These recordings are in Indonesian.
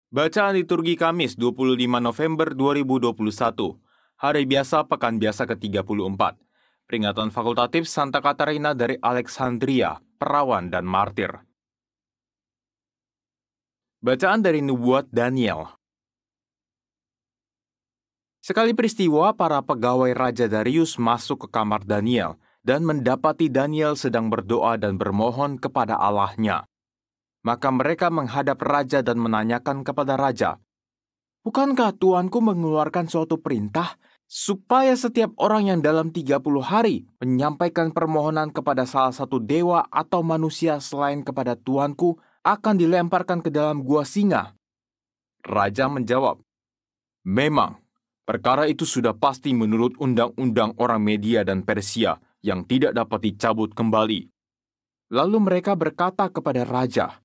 Bacaan liturgi Kamis 25 November 2021, Hari Biasa Pekan Biasa ke-34, Peringatan Fakultatif Santa Katarina dari Alexandria, Perawan dan Martir. Bacaan dari Nubuat Daniel. Sekali peristiwa, para pegawai Raja Darius masuk ke kamar Daniel dan mendapati Daniel sedang berdoa dan bermohon kepada Allahnya. Maka mereka menghadap raja dan menanyakan kepada raja, "Bukankah tuanku mengeluarkan suatu perintah supaya setiap orang yang dalam 30 hari menyampaikan permohonan kepada salah satu dewa atau manusia selain kepada tuanku akan dilemparkan ke dalam gua singa?" Raja menjawab, "Memang, perkara itu sudah pasti menurut undang-undang orang Media dan Persia yang tidak dapat dicabut kembali." Lalu mereka berkata kepada raja,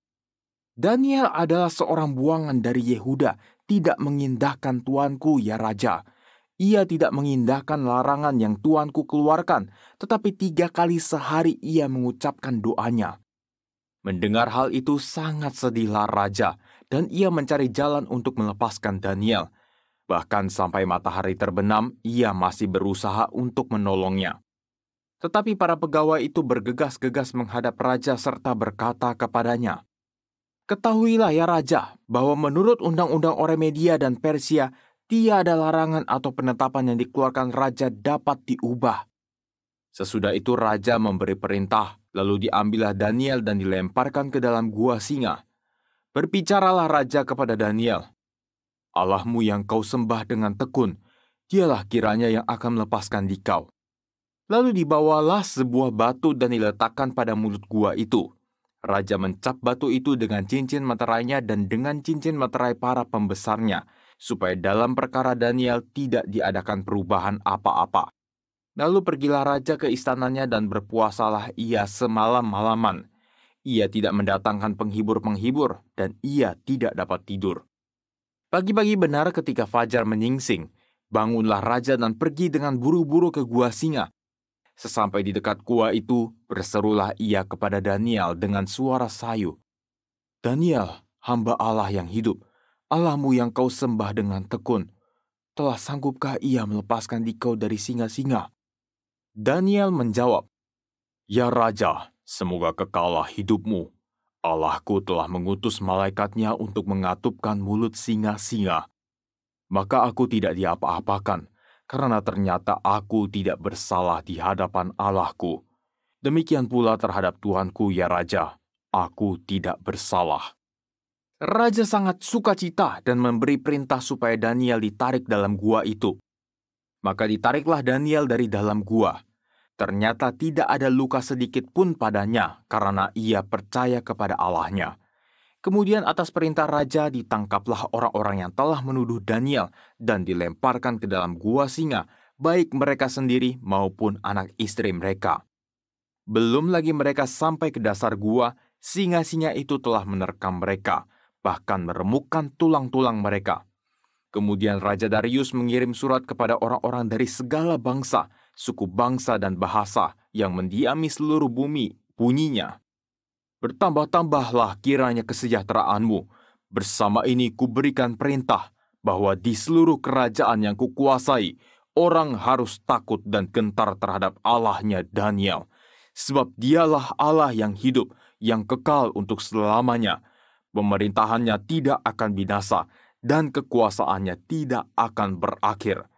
"Daniel adalah seorang buangan dari Yehuda, tidak mengindahkan tuanku, ya raja. Ia tidak mengindahkan larangan yang tuanku keluarkan, tetapi 3 kali sehari ia mengucapkan doanya." Mendengar hal itu sangat sedihlah raja, dan ia mencari jalan untuk melepaskan Daniel. Bahkan sampai matahari terbenam, ia masih berusaha untuk menolongnya. Tetapi para pegawai itu bergegas-gegas menghadap raja serta berkata kepadanya, "Ketahuilah ya raja, bahwa menurut undang-undang orang Media dan Persia, tiada larangan atau penetapan yang dikeluarkan raja dapat diubah." Sesudah itu raja memberi perintah, lalu diambillah Daniel dan dilemparkan ke dalam gua singa. Berbicaralah raja kepada Daniel, "Allahmu yang kau sembah dengan tekun, dialah kiranya yang akan melepaskan dikau." Lalu dibawalah sebuah batu dan diletakkan pada mulut gua itu. Raja mencap batu itu dengan cincin meterainya dan dengan cincin meterai para pembesarnya, supaya dalam perkara Daniel tidak diadakan perubahan apa-apa. Lalu pergilah raja ke istananya dan berpuasalah ia semalam-malaman. Ia tidak mendatangkan penghibur-penghibur dan ia tidak dapat tidur. Pagi-pagi benar ketika fajar menyingsing, bangunlah raja dan pergi dengan buru-buru ke gua singa. Sesampai di dekat gua itu, berserulah ia kepada Daniel dengan suara sayu, "Daniel, hamba Allah yang hidup, Allahmu yang kau sembah dengan tekun, telah sanggupkah ia melepaskan dikau dari singa-singa?" Daniel menjawab, "Ya Raja, semoga kekallah hidupmu. Allahku telah mengutus malaikatnya untuk mengatupkan mulut singa-singa. Maka aku tidak diapa-apakan, karena ternyata aku tidak bersalah di hadapan Allahku. Demikian pula terhadap Tuanku, ya Raja, aku tidak bersalah." Raja sangat sukacita dan memberi perintah supaya Daniel ditarik dalam gua itu. Maka ditariklah Daniel dari dalam gua. Ternyata tidak ada luka sedikit pun padanya karena ia percaya kepada Allahnya. Kemudian atas perintah raja ditangkaplah orang-orang yang telah menuduh Daniel dan dilemparkan ke dalam gua singa, baik mereka sendiri maupun anak istri mereka. Belum lagi mereka sampai ke dasar gua, singa-singa itu telah menerkam mereka, bahkan meremukkan tulang-tulang mereka. Kemudian Raja Darius mengirim surat kepada orang-orang dari segala bangsa, suku bangsa dan bahasa yang mendiami seluruh bumi, bunyinya, "Bertambah-tambahlah kiranya kesejahteraanmu. Bersama ini kuberikan perintah bahwa di seluruh kerajaan yang kukuasai, orang harus takut dan gentar terhadap Allahnya Daniel. Sebab dialah Allah yang hidup, yang kekal untuk selamanya. Pemerintahannya tidak akan binasa, dan kekuasaannya tidak akan berakhir.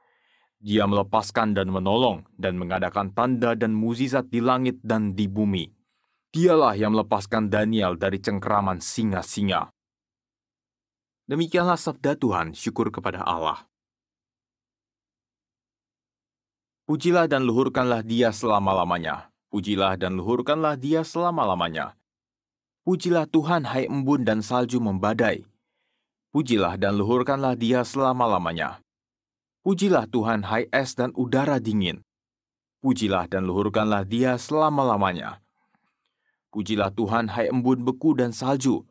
Dia melepaskan dan menolong, dan mengadakan tanda dan mukjizat di langit dan di bumi. Dialah yang melepaskan Daniel dari cengkeraman singa-singa." Demikianlah sabda Tuhan, syukur kepada Allah. Pujilah dan luhurkanlah Dia selama-lamanya. Pujilah dan luhurkanlah Dia selama-lamanya. Pujilah Tuhan, hai embun dan salju membadai. Pujilah dan luhurkanlah Dia selama-lamanya. Pujilah Tuhan, hai es dan udara dingin. Pujilah dan luhurkanlah Dia selama-lamanya. Pujilah Tuhan, hai embun beku dan salju.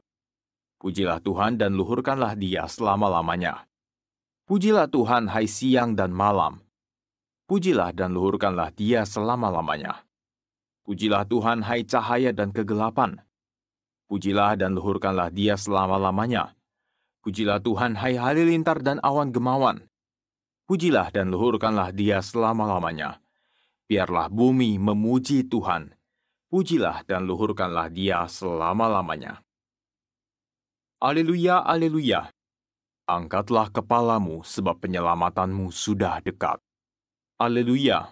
Pujilah Tuhan dan luhurkanlah Dia selama-lamanya. Pujilah Tuhan, hai siang dan malam. Pujilah dan luhurkanlah Dia selama-lamanya. Pujilah Tuhan, hai cahaya dan kegelapan. Pujilah dan luhurkanlah Dia selama-lamanya. Pujilah Tuhan, hai halilintar dan awan gemawan. Pujilah dan luhurkanlah Dia selama-lamanya. Biarlah bumi memuji Tuhan. Pujilah dan luhurkanlah Dia selama-lamanya. Haleluya, haleluya. Angkatlah kepalamu sebab penyelamatanmu sudah dekat. Haleluya.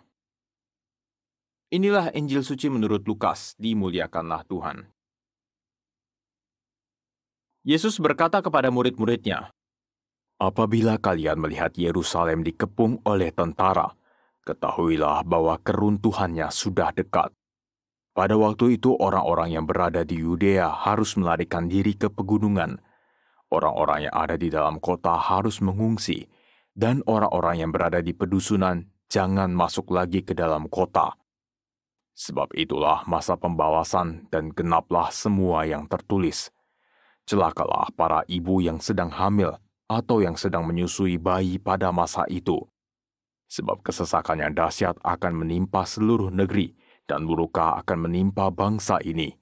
Inilah Injil suci menurut Lukas, dimuliakanlah Tuhan. Yesus berkata kepada murid-muridnya, "Apabila kalian melihat Yerusalem dikepung oleh tentara, ketahuilah bahwa keruntuhannya sudah dekat. Pada waktu itu orang-orang yang berada di Yudea harus melarikan diri ke pegunungan. Orang-orang yang ada di dalam kota harus mengungsi, dan orang-orang yang berada di pedusunan jangan masuk lagi ke dalam kota. Sebab itulah masa pembalasan dan genaplah semua yang tertulis. Celakalah para ibu yang sedang hamil atau yang sedang menyusui bayi pada masa itu. Sebab kesesakan yang dahsyat akan menimpa seluruh negeri dan murka akan menimpa bangsa ini.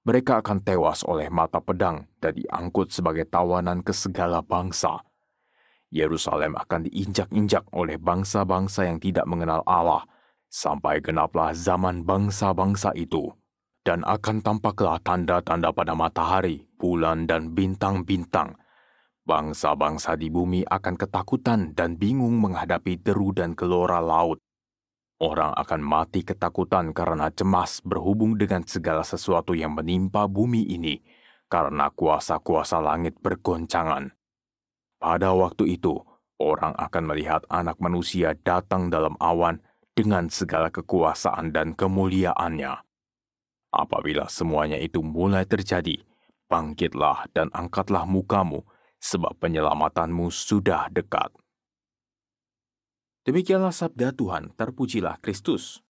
Mereka akan tewas oleh mata pedang dan diangkut sebagai tawanan ke segala bangsa. Yerusalem akan diinjak-injak oleh bangsa-bangsa yang tidak mengenal Allah, sampai genaplah zaman bangsa-bangsa itu. Dan akan tampaklah tanda-tanda pada matahari, bulan, dan bintang-bintang. Bangsa-bangsa di bumi akan ketakutan dan bingung menghadapi deru dan gelora laut. Orang akan mati ketakutan karena cemas berhubung dengan segala sesuatu yang menimpa bumi ini, karena kuasa-kuasa langit bergoncangan. Pada waktu itu, orang akan melihat Anak Manusia datang dalam awan dengan segala kekuasaan dan kemuliaannya. Apabila semuanya itu mulai terjadi, bangkitlah dan angkatlah mukamu, sebab penyelamatanmu sudah dekat." Demikianlah sabda Tuhan, terpujilah Kristus.